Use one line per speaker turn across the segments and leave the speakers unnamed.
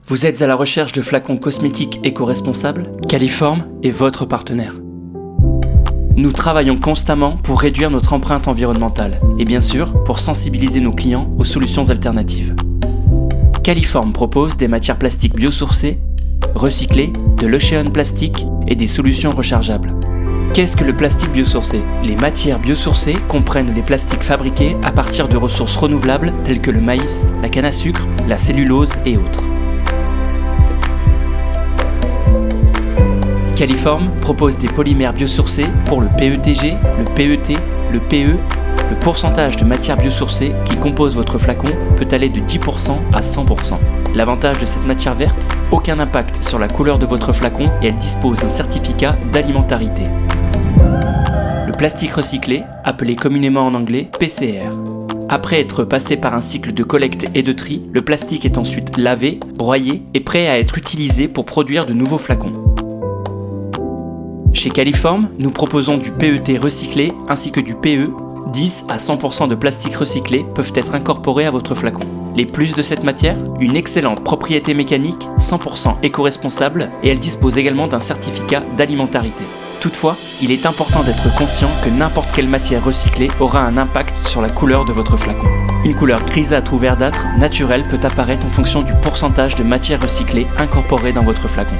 Vous êtes à la recherche de flacons cosmétiques éco-responsables ? Caliform est votre partenaire. Nous travaillons constamment pour réduire notre empreinte environnementale et bien sûr pour sensibiliser nos clients aux solutions alternatives. Caliform propose des matières plastiques biosourcées, recyclées, de l'ocean plastique et des solutions rechargeables. Qu'est-ce que le plastique biosourcé ? Les matières biosourcées comprennent les plastiques fabriqués à partir de ressources renouvelables telles que le maïs, la canne à sucre, la cellulose et autres. Caliform propose des polymères biosourcés pour le PETG, le PET, le PE. Le pourcentage de matière biosourcée qui compose votre flacon peut aller de 10% à 100%. L'avantage de cette matière verte ? Aucun impact sur la couleur de votre flacon et elle dispose d'un certificat d'alimentarité. Le plastique recyclé, appelé communément en anglais PCR. Après être passé par un cycle de collecte et de tri, le plastique est ensuite lavé, broyé et prêt à être utilisé pour produire de nouveaux flacons. Chez Caliform, nous proposons du PET recyclé ainsi que du PE. 10 à 100% de plastique recyclé peuvent être incorporés à votre flacon. Les plus de cette matière ? Une excellente propriété mécanique, 100% éco-responsable et elle dispose également d'un certificat d'alimentarité. Toutefois, il est important d'être conscient que n'importe quelle matière recyclée aura un impact sur la couleur de votre flacon. Une couleur grisâtre ou verdâtre naturelle peut apparaître en fonction du pourcentage de matière recyclée incorporée dans votre flacon.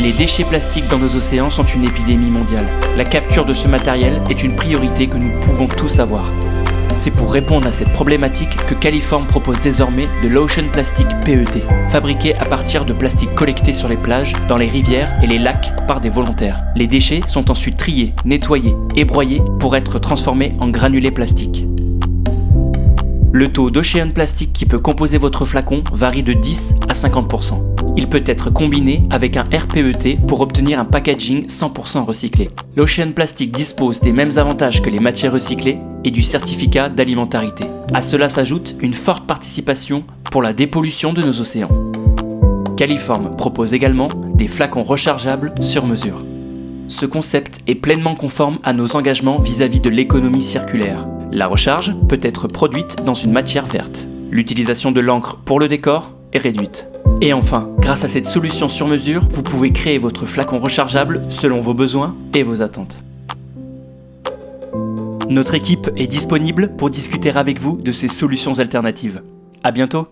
Les déchets plastiques dans nos océans sont une épidémie mondiale. La capture de ce matériel est une priorité que nous pouvons tous avoir. C'est pour répondre à cette problématique que Caliform propose désormais de l'Ocean Plastic PET, fabriqué à partir de plastique collecté sur les plages, dans les rivières et les lacs par des volontaires. Les déchets sont ensuite triés, nettoyés et broyés pour être transformés en granulés plastiques. Le taux d'Ocean Plastic qui peut composer votre flacon varie de 10 à 50%. Il peut être combiné avec un RPET pour obtenir un packaging 100% recyclé. L'Ocean Plastic dispose des mêmes avantages que les matières recyclées et du certificat d'alimentarité. À cela s'ajoute une forte participation pour la dépollution de nos océans. Caliform propose également des flacons rechargeables sur mesure. Ce concept est pleinement conforme à nos engagements vis-à-vis de l'économie circulaire. La recharge peut être produite dans une matière verte. L'utilisation de l'encre pour le décor est réduite. Et enfin, grâce à cette solution sur mesure, vous pouvez créer votre flacon rechargeable selon vos besoins et vos attentes. Notre équipe est disponible pour discuter avec vous de ces solutions alternatives. À bientôt!